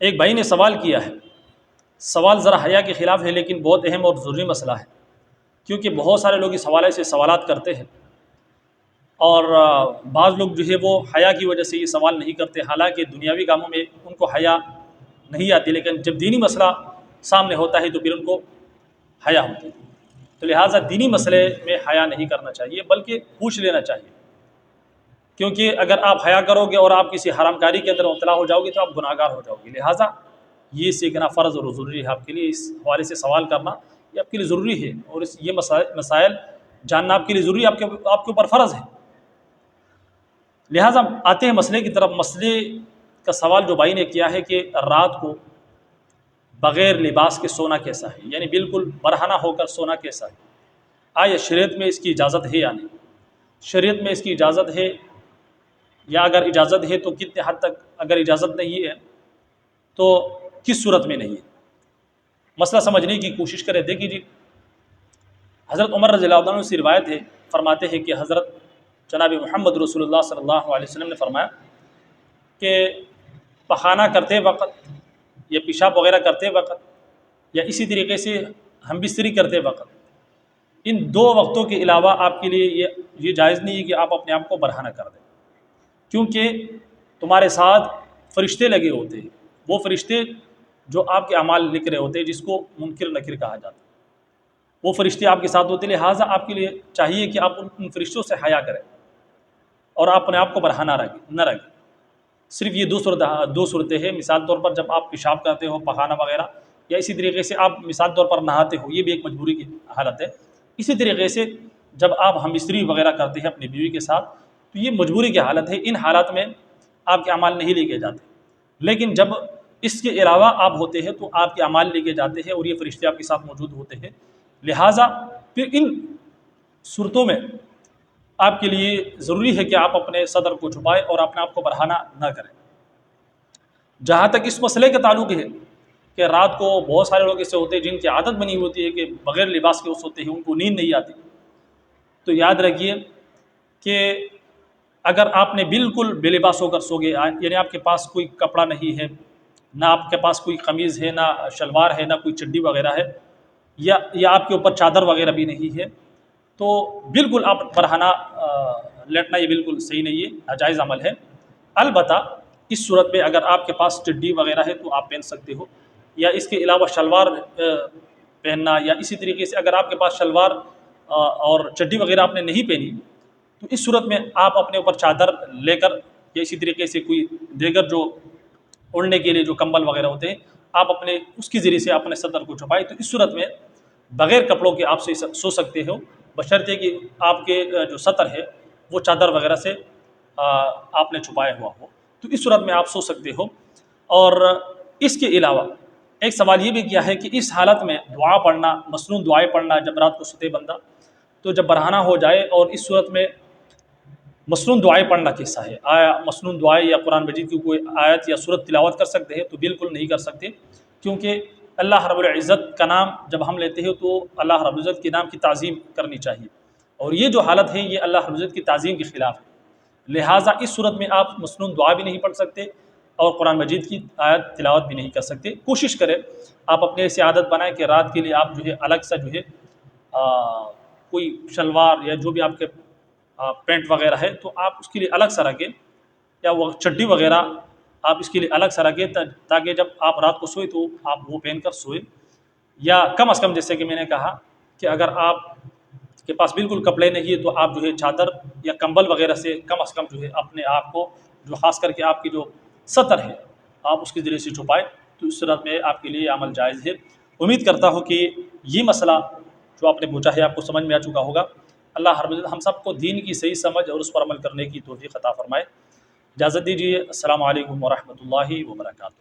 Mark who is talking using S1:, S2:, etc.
S1: ایک بھائی نے سوال کیا ہے، سوال ذرا حیا کے خلاف ہے لیکن بہت اہم اور ضروری مسئلہ ہے، کیونکہ بہت سارے لوگ اس حوالے سے سوالات کرتے ہیں، اور بعض لوگ جو ہے وہ حیا کی وجہ سے یہ سوال نہیں کرتے، حالانکہ دنیاوی کاموں میں ان کو حیا نہیں آتی، لیکن جب دینی مسئلہ سامنے ہوتا ہے تو پھر ان کو حیا ہوتی ہے۔ تو لہٰذا دینی مسئلے میں حیا نہیں کرنا چاہیے، بلکہ پوچھ لینا چاہیے، کیونکہ اگر آپ حیا کرو گے اور آپ کسی حرام کاری کے اندر مبتلا ہو جاؤ گے تو آپ گناہ گار ہو جاؤ گے۔ لہٰذا یہ سیکھنا فرض اور ضروری ہے آپ کے لیے، اس حوالے سے سوال کرنا یہ آپ کے لیے ضروری ہے، اور یہ مسائل جاننا آپ کے لیے ضروری ہے، آپ کے اوپر فرض ہے۔ لہٰذا آتے ہیں مسئلے کی طرف۔ مسئلے کا سوال جو بھائی نے کیا ہے کہ رات کو بغیر لباس کے سونا کیسا ہے، یعنی بالکل برہنہ ہو کر سونا کیسا ہے، آیا شریعت میں اس کی اجازت ہے یا نہیں؟ شریعت میں اس کی اجازت ہے، یا اگر اجازت ہے تو کتنے حد تک؟ اگر اجازت نہیں ہے تو کس صورت میں نہیں ہے؟ مسئلہ سمجھنے کی کوشش کریں۔ دیکھیے جی، حضرت عمر رضی اللہ عنہ سے روایت ہے، فرماتے ہیں کہ حضرت جناب محمد رسول اللہ صلی اللہ علیہ وسلم نے فرمایا کہ پخانہ کرتے وقت یا پیشاب وغیرہ کرتے وقت یا اسی طریقے سے ہم بستری کرتے وقت، ان دو وقتوں کے علاوہ آپ کے لیے یہ جائز نہیں ہے کہ آپ اپنے آپ کو برہنہ کر دیں، کیونکہ تمہارے ساتھ فرشتے لگے ہوتے ہیں، وہ فرشتے جو آپ کے اعمال لکھ رہے ہوتے ہیں، جس کو منکر نکیر کہا جاتا ہے، وہ فرشتے آپ کے ساتھ ہوتے ہیں۔ لہٰذا آپ کے لیے چاہیے کہ آپ ان فرشتوں سے حیا کریں اور آپ اپنے آپ کو برہنہ نہ رکھیں۔ صرف یہ دو صورتیں ہیں، مثال طور پر جب آپ پیشاب کرتے ہو، پخانہ وغیرہ، یا اسی طریقے سے آپ مثال طور پر نہاتے ہو، یہ بھی ایک مجبوری کی حالت ہے۔ اسی طریقے سے جب آپ ہم بستری وغیرہ کرتے ہیں اپنی بیوی کے ساتھ، تو یہ مجبوری کی حالت ہے، ان حالات میں آپ کے اعمال نہیں لے کے جاتے، لیکن جب اس کے علاوہ آپ ہوتے ہیں تو آپ کے اعمال لے کے جاتے ہیں اور یہ فرشتے آپ کے ساتھ موجود ہوتے ہیں۔ لہٰذا پھر ان صورتوں میں آپ کے لیے ضروری ہے کہ آپ اپنے صدر کو چھپائیں اور اپنے آپ کو برہنہ نہ کریں۔ جہاں تک اس مسئلے کا تعلق ہے کہ رات کو بہت سارے لوگ ایسے ہوتے ہیں جن کی عادت بنی ہوتی ہے کہ بغیر لباس کے وہ سوتے ہیں، ان کو نیند نہیں آتی، تو یاد رکھیے کہ اگر آپ نے بالکل بے لباس ہو کر سو گئے، یعنی آپ کے پاس کوئی کپڑا نہیں ہے، نہ آپ کے پاس کوئی قمیض ہے، نہ شلوار ہے، نہ کوئی چڈی وغیرہ ہے، یا آپ کے اوپر چادر وغیرہ بھی نہیں ہے، تو بالکل آپ برہنہ لیٹنا یہ بالکل صحیح نہیں ہے، ناجائز عمل ہے۔ البتہ اس صورت میں اگر آپ کے پاس چڈی وغیرہ ہے تو آپ پہن سکتے ہو، یا اس کے علاوہ شلوار پہننا، یا اسی طریقے سے اگر آپ کے پاس شلوار اور چڈی وغیرہ آپ نے نہیں پہنی تو اس صورت میں آپ اپنے اوپر چادر لے کر، یا اسی طریقے سے کوئی دیگر جو اوڑھنے کے لیے جو کمبل وغیرہ ہوتے ہیں، آپ اپنے اس کے ذریعے سے اپنے صدر کو چھپائے، تو اس صورت میں بغیر کپڑوں کے آپ سو سکتے ہو، بشرطے کہ آپ کے جو سطر ہے وہ چادر وغیرہ سے آپ نے چھپایا ہوا ہو، تو اس صورت میں آپ سو سکتے ہو۔ اور اس کے علاوہ ایک سوال یہ بھی کیا ہے کہ اس حالت میں دعا پڑھنا، مسنون دعائیں پڑھنا جب رات کو سوتے بندہ، تو جب برہنہ ہو جائے اور اس صورت میں مسنون دعائیں پڑھنا کیسا ہے؟ آیا مسنون دعائیں یا قرآن مجید کی کوئی آیت یا سورت تلاوت کر سکتے ہیں؟ تو بالکل نہیں کر سکتے، کیونکہ اللہ رب العزت کا نام جب ہم لیتے ہیں تو اللہ رب العزت کے نام کی تعظیم کرنی چاہیے، اور یہ جو حالت ہے یہ اللہ رب العزت کی تعظیم کے خلاف ہے۔ لہٰذا اس صورت میں آپ مسنون دعا بھی نہیں پڑھ سکتے اور قرآن مجید کی آیت تلاوت بھی نہیں کر سکتے۔ کوشش کریں آپ اپنے ایسی عادت بنائیں کہ رات کے لیے آپ جو ہے الگ سا جو ہے کوئی شلوار یا جو بھی آپ کے پینٹ وغیرہ ہے تو آپ اس کے لیے الگ سا رکھیں، یا وہ چڈی وغیرہ آپ اس کے لیے الگ سا رکھیں، تاکہ جب آپ رات کو سوئے تو آپ وہ پہن کر سوئے۔ یا کم از کم جیسے کہ میں نے کہا کہ اگر آپ کے پاس بالکل کپڑے نہیں ہے تو آپ جو ہے چادر یا کمبل وغیرہ سے کم از کم جو ہے اپنے آپ کو، جو خاص کر کے آپ کی جو سطر ہے، آپ اس کے ذریعے سے چھپائے، تو اس صورت میں آپ کے لیے عمل جائز ہے۔ امید کرتا ہوں کہ یہ مسئلہ جو آپ نے پوچھا ہے آپ کو سمجھ میں آ چکا ہوگا۔ اللہ رب العزت ہم سب کو دین کی صحیح سمجھ اور اس پر عمل کرنے کی توفیق عطا فرمائے۔ اجازت دیجیے، السلام علیکم ورحمۃ اللہ وبرکاتہ۔